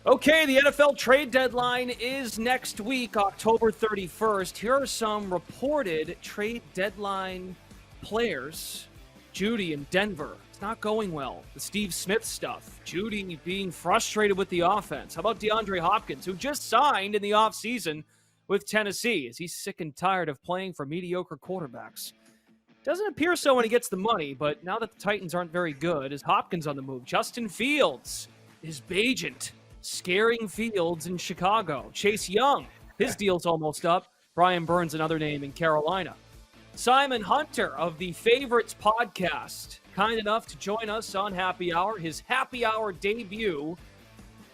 Okay, the NFL trade deadline is next week, October 31st. Here are some reported trade deadline players. Jeudy in Denver. It's not going well. The Steve Smith stuff. Jeudy being frustrated with the offense. How about DeAndre Hopkins, who just signed in the offseason with Tennessee? Is he sick and tired of playing for mediocre quarterbacks? Doesn't appear so when he gets the money, but now that the Titans aren't very good, is Hopkins on the move? Justin Fields is Bajent, scaring Fields in Chicago. Chase Young, his deal's almost up. Brian Burns, another name in Carolina. Simon Hunter of the Favorites podcast, kind enough to join us on Happy Hour, his Happy Hour debut.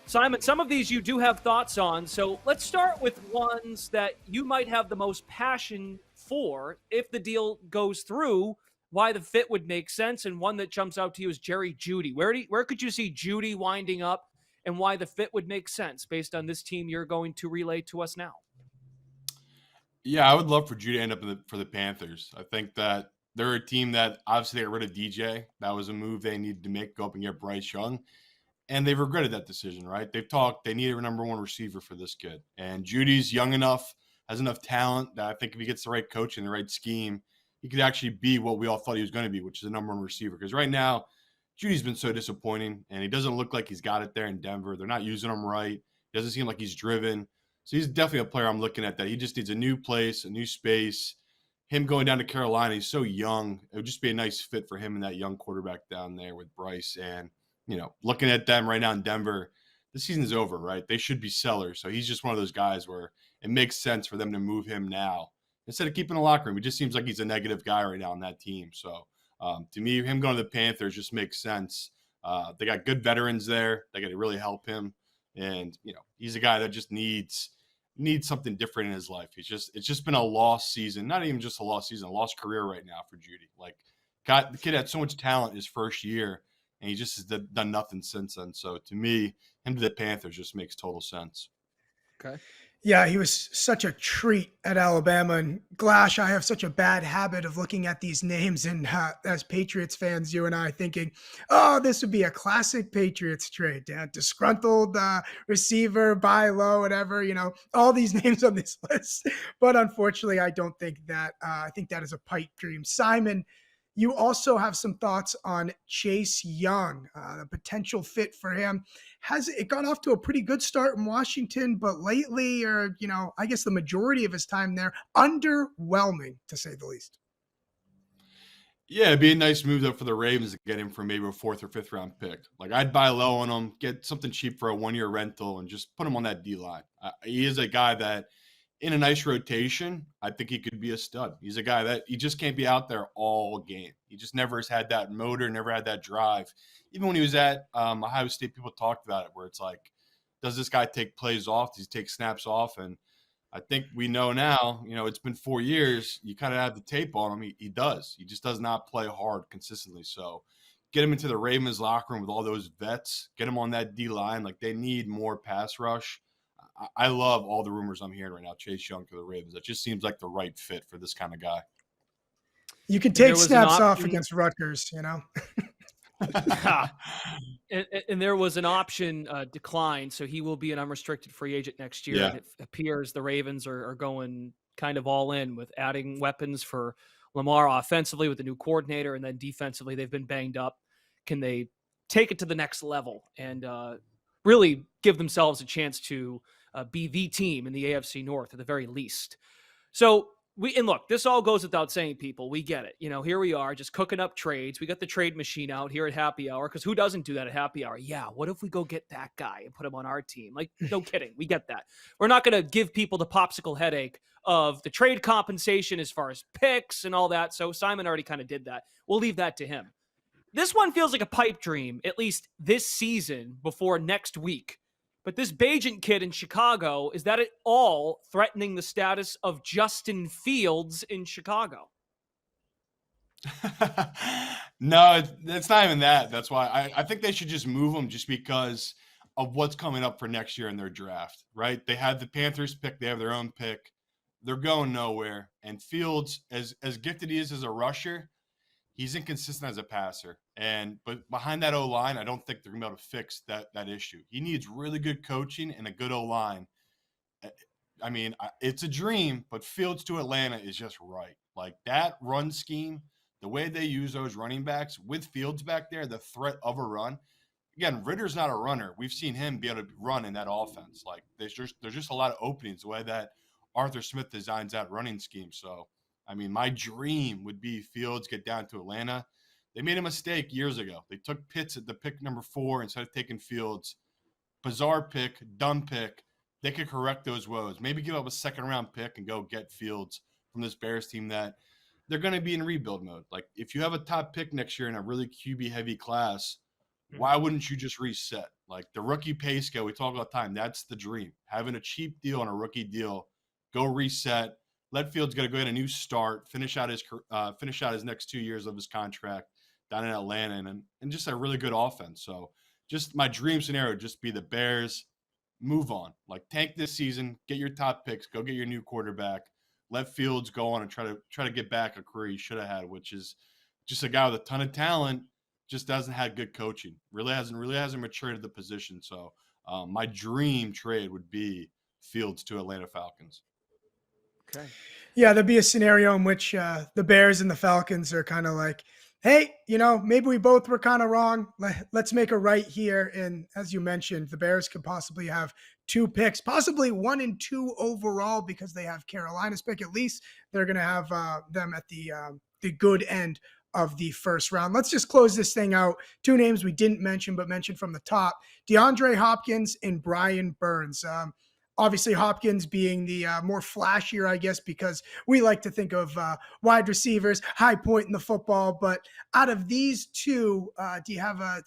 Simon, some of these you do have thoughts on, so let's start with ones that you might have the most passion for if the deal goes through, why the fit would make sense, and one that jumps out to you is Jerry Jeudy. Where could you see Jeudy winding up and why the fit would make sense based on this team you're going to relay to us now? Yeah, I would love for Jeudy to end up for the Panthers. I think that they're a team that obviously got rid of DJ. That was a move they needed to make, go up and get Bryce Young. And they've regretted that decision, right? They've talked, they need a number one receiver for this kid. And Judy's young enough, has enough talent that I think if he gets the right coach and the right scheme, he could actually be what we all thought he was going to be, which is a number one receiver. Because right now, Judy's been so disappointing, and he doesn't look like he's got it there in Denver. They're not using him right. He doesn't seem like he's driven. So he's definitely a player I'm looking at that he just needs a new place, a new space. Him going down to Carolina, he's so young. It would just be a nice fit for him and that young quarterback down there with Bryce. And looking at them right now in Denver, the season's over, right? They should be sellers. So he's just one of those guys where it makes sense for them to move him now instead of keeping the locker room. It just seems like he's a negative guy right now on that team. So to me, him going to the Panthers just makes sense. They got good veterans there. They got to really help him. And, he's a guy that just needs something different in his life. It's just been a lost season, not even just a lost season, a lost career right now for Jeudy. The kid had so much talent his first year, and he just has done nothing since then. So to me, him to the Panthers just makes total sense. Okay. Yeah, he was such a treat at Alabama. And Glash, I have such a bad habit of looking at these names and as Patriots fans, you and I thinking, oh, this would be a classic Patriots trade. Disgruntled receiver, buy low, whatever, all these names on this list. But unfortunately, I don't think that. I think that is a pipe dream. Simon, you also have some thoughts on Chase Young, the potential fit for him. Has it gone off to a pretty good start in Washington, but lately, or, I guess the majority of his time there, underwhelming, to say the least. Yeah, it'd be a nice move, though, for the Ravens to get him for maybe a 4th or 5th round pick. I'd buy low on him, get something cheap for a 1-year rental, and just put him on that D-line. He is a guy that, in a nice rotation, I think he could be a stud. He's a guy that he just can't be out there all game. He just never has had that motor, never had that drive. Even when he was at Ohio State, people talked about it, where it's like, does this guy take plays off? Does he take snaps off? And I think we know now, it's been 4 years. You kind of have the tape on him. He does. He just does not play hard consistently. So get him into the Ravens locker room with all those vets. Get him on that D-line. They need more pass rush. I love all the rumors I'm hearing right now. Chase Young to the Ravens. It just seems like the right fit for this kind of guy. You can take snaps off against Rutgers, And there was an option decline, so he will be an unrestricted free agent next year. Yeah. And it appears the Ravens are going kind of all in with adding weapons for Lamar offensively with the new coordinator, and then defensively they've been banged up. Can they take it to the next level and really give themselves a chance to be the team in the AFC North at the very least? So look, this all goes without saying, people. We get it. Here we are just cooking up trades. We got the trade machine out here at Happy Hour, because who doesn't do that at Happy Hour? Yeah, what if we go get that guy and put him on our team? No kidding. We get that. We're not going to give people the popsicle headache of the trade compensation as far as picks and all that. So Simon already kind of did that. We'll leave that to him. This one feels like a pipe dream, at least this season before next week. But this Bajent kid in Chicago, is that at all threatening the status of Justin Fields in Chicago? No, it's not even that. That's why I think they should just move him just because of what's coming up for next year in their draft, right? They have the Panthers pick. They have their own pick. They're going nowhere. And Fields, as gifted he is as a rusher, he's inconsistent as a passer. But behind that O-line, I don't think they're going to be able to fix that issue. He needs really good coaching and a good O-line. I mean, it's a dream, but Fields to Atlanta is just right. Like that run scheme, the way they use those running backs with Fields back there, the threat of a run. Again, Ritter's not a runner. We've seen him be able to run in that offense. Like there's just a lot of openings the way that Arthur Smith designs that running scheme. So, I mean, my dream would be Fields get down to Atlanta. They made a mistake years ago. They took Pitts at the pick number 4 instead of taking Fields. Bizarre pick, dumb pick. They could correct those woes. Maybe give up a second-round pick and go get Fields from this Bears team that they're going to be in rebuild mode. Like, if you have a top pick next year in a really QB-heavy class, why wouldn't you just reset? Like, the rookie pay scale, we talk all the time, that's the dream. Having a cheap deal on a rookie deal, go reset, let Fields go get a new start, finish out his next 2 years of his contract down in Atlanta, and just a really good offense. So just my dream scenario would just be the Bears move on. Like, tank this season, get your top picks, go get your new quarterback, let Fields go on and try to get back a career he should have had, which is just a guy with a ton of talent, just hasn't had good coaching. Really hasn't matured at the position. So my dream trade would be Fields to Atlanta Falcons. Okay. Yeah, there'd be a scenario in which the Bears and the Falcons are kind of like, hey, maybe we both were kind of wrong. Let's make a right here. And as you mentioned, the Bears could possibly have 2 picks, possibly 1 and 2 overall, because they have Carolina's pick. At least they're going to have them at the good end of the first round. Let's just close this thing out. 2 names we didn't mention, but mentioned from the top: DeAndre Hopkins and Brian Burns. Obviously, Hopkins being the more flashier, I guess, because we like to think of wide receivers, high point in the football. But out of these 2, do you have a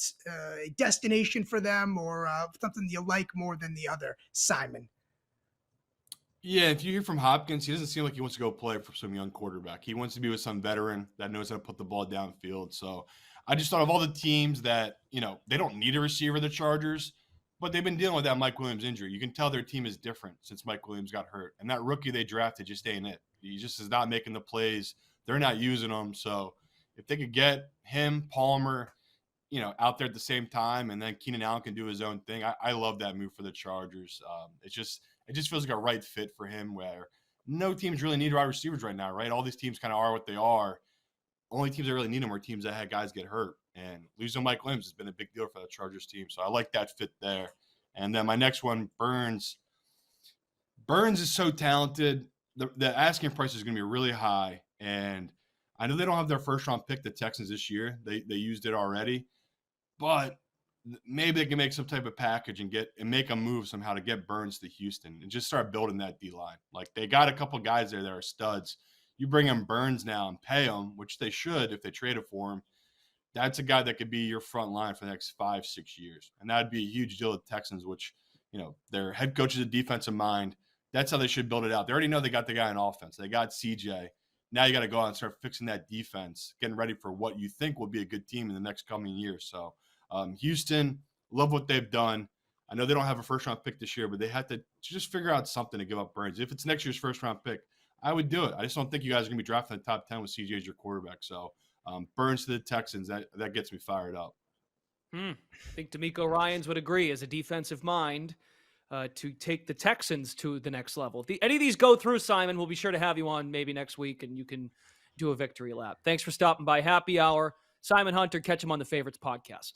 destination for them, or something you like more than the other, Simon? Yeah, if you hear from Hopkins, he doesn't seem like he wants to go play for some young quarterback. He wants to be with some veteran that knows how to put the ball downfield. So I just thought of all the teams that, they don't need a receiver, the Chargers, but they've been dealing with that Mike Williams injury. You can tell their team is different since Mike Williams got hurt. And that rookie they drafted just ain't it. He just is not making the plays. They're not using him. So if they could get him, Palmer, out there at the same time, and then Keenan Allen can do his own thing, I love that move for the Chargers. It just feels like a right fit for him, where no teams really need wide receivers right now, right? All these teams kind of are what they are. Only teams that really need them are teams that had guys get hurt. And losing Mike Williams has been a big deal for the Chargers team. So I like that fit there. And then my next one, Burns. Burns is so talented. The asking price is going to be really high. And I know they don't have their first-round pick, the Texans, this year. They used it already. But maybe they can make some type of package and make a move somehow to get Burns to Houston and just start building that D-line. Like, they got a couple guys there that are studs. You bring him Burns now and pay him, which they should if they traded for him. That's a guy that could be your front line for the next 5-6 years. And that'd be a huge deal with the Texans, which, their head coach is a defensive mind. That's how they should build it out. They already know they got the guy in offense. They got CJ. Now you got to go out and start fixing that defense, getting ready for what you think will be a good team in the next coming years. So Houston, love what they've done. I know they don't have a first-round pick this year, but they have to just figure out something to give up Burns. If it's next year's first-round pick, I would do it. I just don't think you guys are going to be drafting the top 10 with CJ as your quarterback. So Burns to the Texans, that gets me fired up. I think D'Amico Ryans would agree, as a defensive mind, to take the Texans to the next level. If any of these go through, Simon, we'll be sure to have you on maybe next week, and you can do a victory lap. Thanks for stopping by Happy Hour. Simon Hunter, catch him on the Favorites podcast.